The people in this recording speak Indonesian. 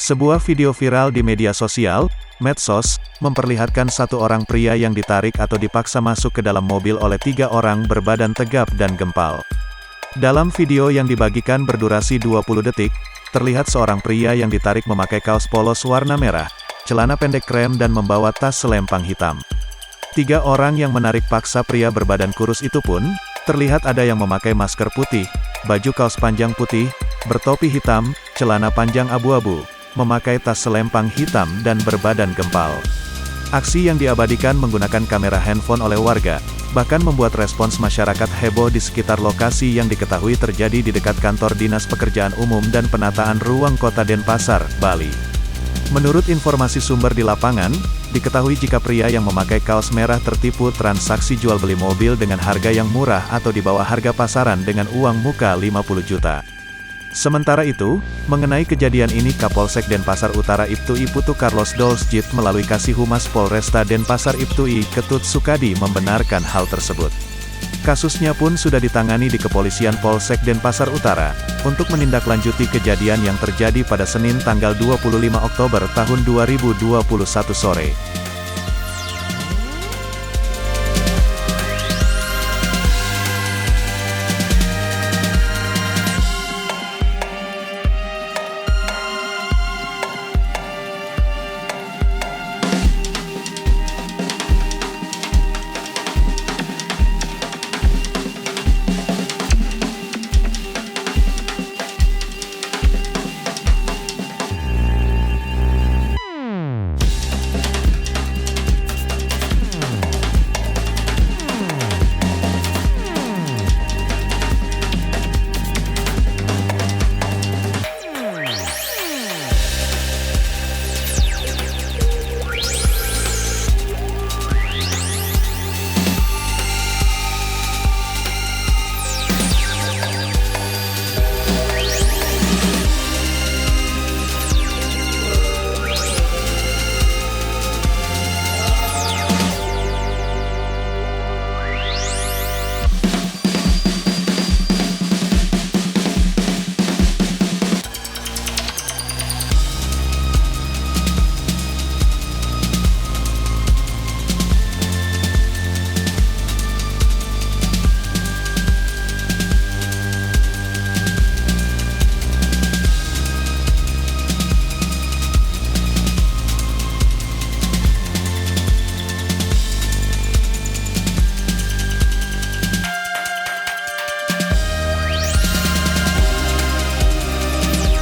Sebuah video viral di media sosial, medsos, memperlihatkan satu orang pria yang ditarik atau dipaksa masuk ke dalam mobil oleh 3 orang berbadan tegap dan gempal. Dalam video yang dibagikan berdurasi 20 detik, terlihat seorang pria yang ditarik memakai kaos polos warna merah, celana pendek krem dan membawa tas selempang hitam. 3 orang yang menarik paksa pria berbadan kurus itu pun, terlihat ada yang memakai masker putih, baju kaos panjang putih, bertopi hitam, celana panjang abu-abu, memakai tas selempang hitam dan berbadan gempal. Aksi yang diabadikan menggunakan kamera handphone oleh warga, bahkan membuat respons masyarakat heboh di sekitar lokasi yang diketahui terjadi di dekat kantor Dinas Pekerjaan Umum dan Penataan Ruang Kota Denpasar, Bali. Menurut informasi sumber di lapangan, diketahui jika pria yang memakai kaos merah tertipu transaksi jual beli mobil dengan harga yang murah atau di bawah harga pasaran dengan uang muka 50 juta. Sementara itu, mengenai kejadian ini Kapolsek Denpasar Utara Ibtu Putu Carlos Dolsjit melalui Kasih Humas Polresta Denpasar Ibtu Ketut Sukadi membenarkan hal tersebut. Kasusnya pun sudah ditangani di Kepolisian Polsek Denpasar Utara, untuk menindaklanjuti kejadian yang terjadi pada Senin tanggal 25 Oktober tahun 2021 sore.